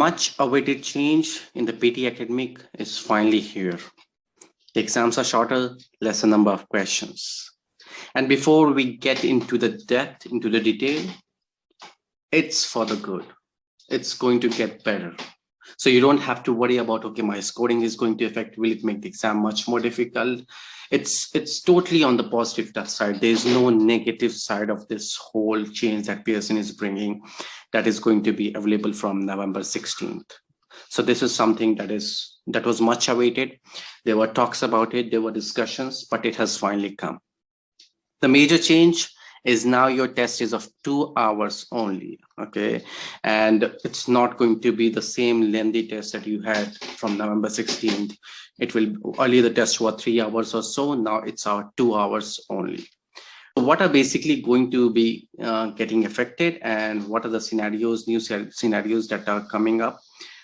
much awaited change in the PT academic is finally here. The exams are shorter, lesser number of questions. And before we get into the depth, into the detail, it's for the good. It's going to get better. So you don't have to worry about, okay, my scoring is going to affect, will it make the exam much more difficult? It's totally on the positive side. There's no negative side of this whole change that Pearson is bringing that is going to be available from November 16th. So this is something that was much awaited. There were talks about it, there were discussions, but it has finally come. The major change is now your test is of 2 hours only, okay? And it's not going to be the same lengthy test that you had from November 16th. It will, earlier the test was 3 hours or so, now it's 2 hours only. So what are basically going to be getting affected, and what are the scenarios, new scenarios that are coming up,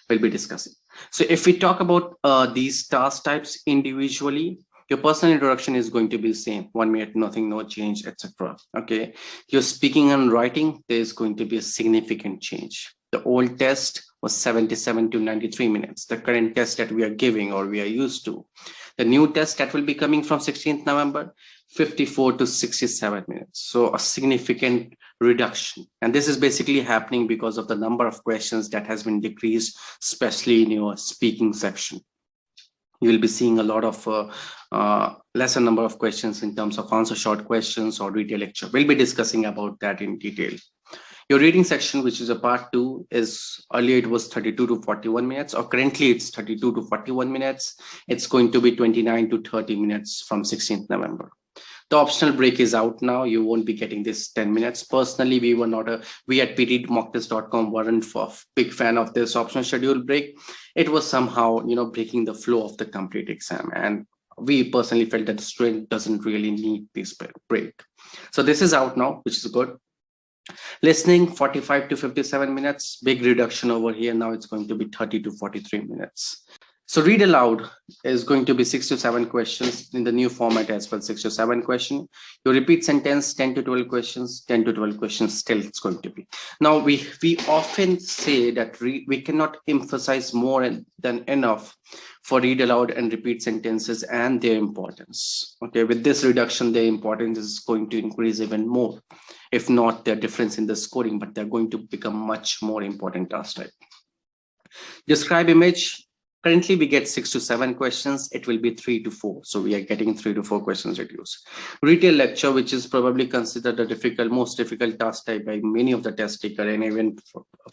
we'll be discussing. So if we talk about these task types individually, your personal introduction is going to be the same, 1 minute, nothing, no change, etc. Okay, your speaking and writing, there's going to be a significant change. The old test was 77 to 93 minutes. The current test that we are giving or we are used to. The new test that will be coming from 16th November, 54 to 67 minutes. So a significant reduction. And this is basically happening because of the number of questions that has been decreased, especially in your speaking section. You will be seeing a lot of lesser number of questions in terms of answer short questions or retail lecture. We'll be discussing about that in detail. Your reading section, which is a part 2, is earlier it was 32 to 41 minutes, or currently it's 32 to 41 minutes. It's going to be 29 to 30 minutes from 16th November. The optional break is out now. You won't be getting this 10 minutes. Personally, we at ptmocktest.com weren't a big fan of this optional schedule break. It was somehow, breaking the flow of the complete exam. And we personally felt that the student doesn't really need this break. So this is out now, which is good. Listening, 45 to 57 minutes, big reduction over here. Now it's going to be 30 to 43 minutes. So read aloud is going to be 6 to 7 questions in the new format as well, 6 to 7 questions. Your repeat sentence, 10 to 12 questions, 10 to 12 questions still it's going to be. Now we often say that we cannot emphasize more than enough for read aloud and repeat sentences and their importance. Okay, with this reduction, their importance is going to increase even more. If not their difference in the scoring, but they're going to become much more important task type. Describe image. Currently, we get 6 to 7 questions. It will be 3 to 4. So we are getting 3 to 4 questions reduced. Retail lecture, which is probably considered the most difficult task type by many of the test taker, and even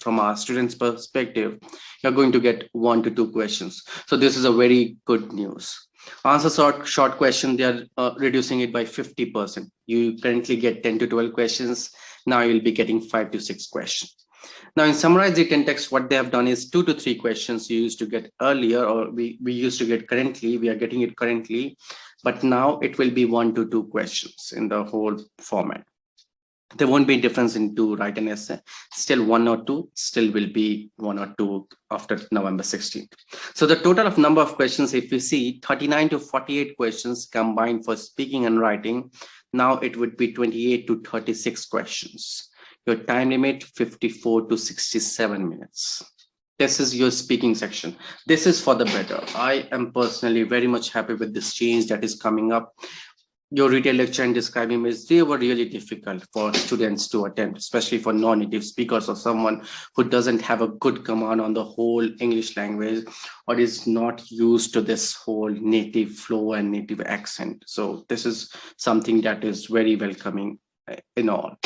from our students' perspective, you're going to get 1 to 2 questions. So this is a very good news. Answer short question, they are reducing it by 50%. You currently get 10 to 12 questions. Now you'll be getting 5 to 6 questions. Now, in summarize it in text, what they have done is 2 to 3 questions you used to get earlier, or we used to get currently. We are getting it currently, but now it will be 1 to 2 questions in the whole format. There won't be a difference in to write an essay. Still 1 or 2, still will be 1 or 2 after November 16th. So the total of number of questions, if we see 39 to 48 questions combined for speaking and writing, now it would be 28 to 36 questions. Your time limit, 54 to 67 minutes. This is your speaking section. This is for the better. I am personally very much happy with this change that is coming up. Your retail lecture and describe image, they were really difficult for students to attend, especially for non-native speakers or someone who doesn't have a good command on the whole English language or is not used to this whole native flow and native accent. So this is something that is very welcoming in all.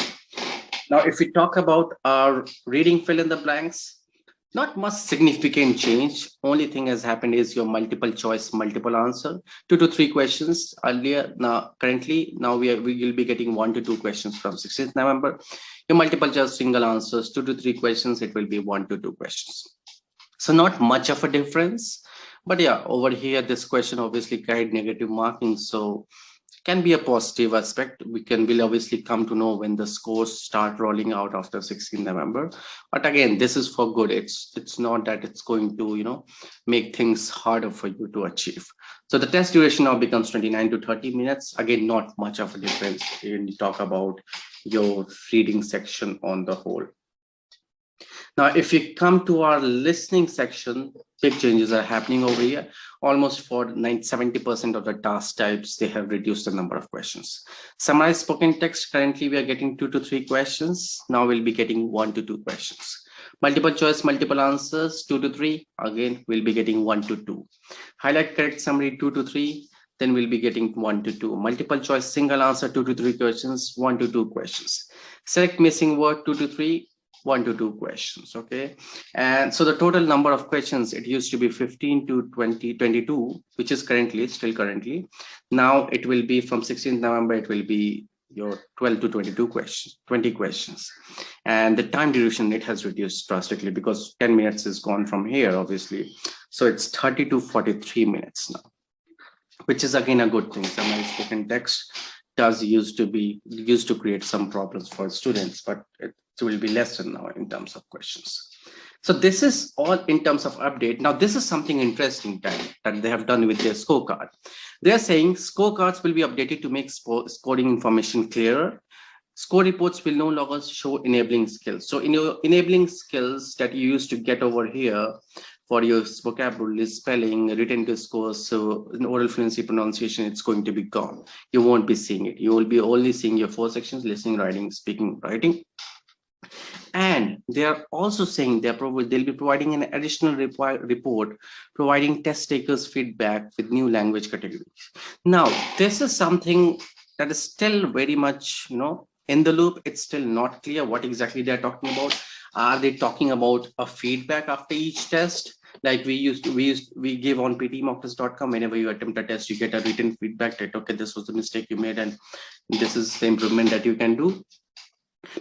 Now, if we talk about our reading fill in the blanks, not much significant change. Only thing has happened is your multiple choice, multiple answer, 2 to 3 questions earlier. Now, currently, now we will be getting 1 to 2 questions from 16th November. Your multiple choice, single answers, 2 to 3 questions. It will be 1 to 2 questions. So not much of a difference, but yeah, over here, this question obviously carried negative marking. So can be a positive aspect. We'll obviously come to know when the scores start rolling out after 16th November. But again, this is for good. It's not that it's going to, make things harder for you to achieve. So the test duration now becomes 29 to 30 minutes. Again, not much of a difference when you talk about your reading section on the whole. Now, if you come to our listening section, big changes are happening over here. Almost for 70% of the task types, they have reduced the number of questions. Summarized spoken text, currently we are getting 2 to 3 questions. Now we'll be getting 1 to 2 questions. Multiple choice, multiple answers, 2 to 3. Again, we'll be getting 1 to 2. Highlight correct summary, 2 to 3. Then we'll be getting 1 to 2. Multiple choice, single answer, 2 to 3 questions, 1 to 2 questions. Select missing word, 2 to 3. 1 to 2 questions. Okay, and so the total number of questions, it used to be 15 to 22, which is still currently. Now it will be from 16th November, it will be your 12 to 22 questions, 20 questions. And the time duration, it has reduced drastically because 10 minutes is gone from here, obviously. So it's 30 to 43 minutes now, which is again a good thing. Summary spoken text used to create some problems for students, but it will be lessened now in terms of questions. So this is all in terms of update. Now, this is something interesting that they have done with their scorecard. They're saying scorecards will be updated to make scoring information clearer. Score reports will no longer show enabling skills. So in your enabling skills that you used to get over here for your vocabulary, spelling, written scores, so in oral fluency, pronunciation, it's going to be gone. You won't be seeing it. You will be only seeing your 4 sections: listening, writing, speaking, writing. And they are also saying they'll be providing an additional report, providing test takers feedback with new language categories. Now, this is something that is still very much, in the loop. It's still not clear what exactly they're talking about. Are they talking about a feedback after each test? Like we give on ptmocktest.com, whenever you attempt a test, you get a written feedback that, okay, this was the mistake you made and this is the improvement that you can do.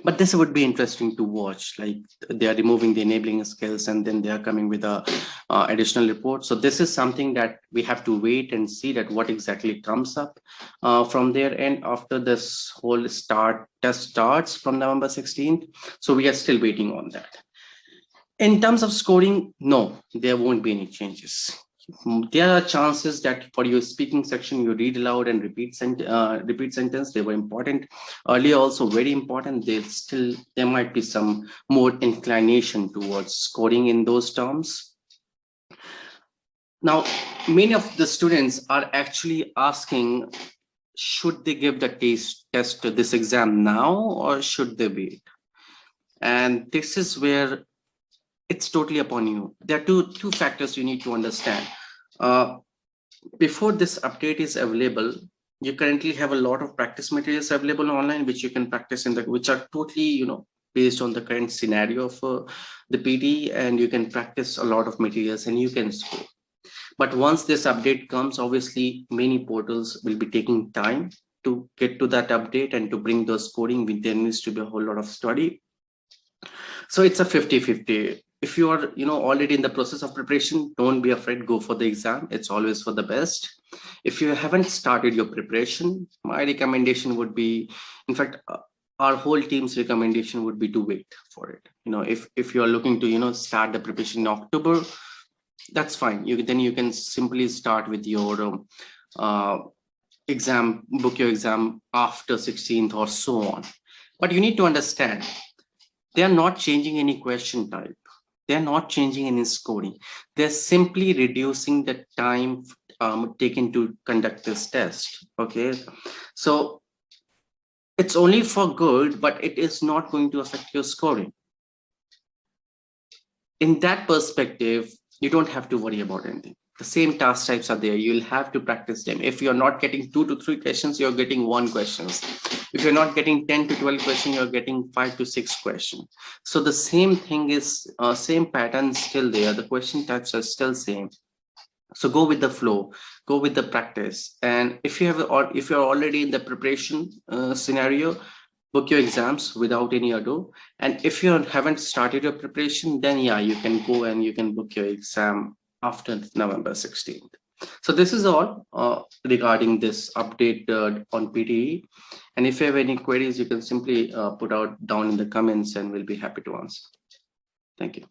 But this would be interesting to watch, like they are removing the enabling skills and then they are coming with a additional report. So this is something that we have to wait and see that what exactly comes up from their end after this whole test starts from November 16th. So we are still waiting on that. In terms of scoring, no, there won't be any changes. There are chances that for your speaking section, you read aloud and repeat sentence. They were important earlier, also very important. There might be some more inclination towards scoring in those terms. Now, many of the students are actually asking, should they give the test to this exam now or should they wait? And this is where it's totally upon you. There are two factors you need to understand. Before this update is available, you currently have a lot of practice materials available online, which you can practice which are totally, based on the current scenario of the PD, and you can practice a lot of materials and you can score. But once this update comes, obviously many portals will be taking time to get to that update and to bring those scoring. There needs to be a whole lot of study. So it's a 50-50. If you are, already in the process of preparation, don't be afraid, go for the exam. It's always for the best. If you haven't started your preparation, my recommendation would be, in fact, our whole team's recommendation would be to wait for it. If you are looking to, start the preparation in October, that's fine. Then you can simply start with your exam, book your exam after 16th or so on. But you need to understand, they are not changing any question type. They're not changing any scoring. They're simply reducing the time taken to conduct this test. Okay, so it's only for good, but it is not going to affect your scoring. In that perspective, you don't have to worry about anything. The same task types are there. You'll have to practice them. If you're not getting 2 to 3 questions, you're getting 1 questions. If you're not getting 10 to 12 questions, you're getting 5 to 6 questions. So the same thing is, same pattern still there. The question types are still same. So go with the flow, go with the practice. And if you're already in the preparation scenario, book your exams without any ado. And if you haven't started your preparation, then yeah, you can go and you can book your exam after November 16th. So this is all regarding this update on PTE. And if you have any queries, you can simply put out down in the comments and we'll be happy to answer. Thank you.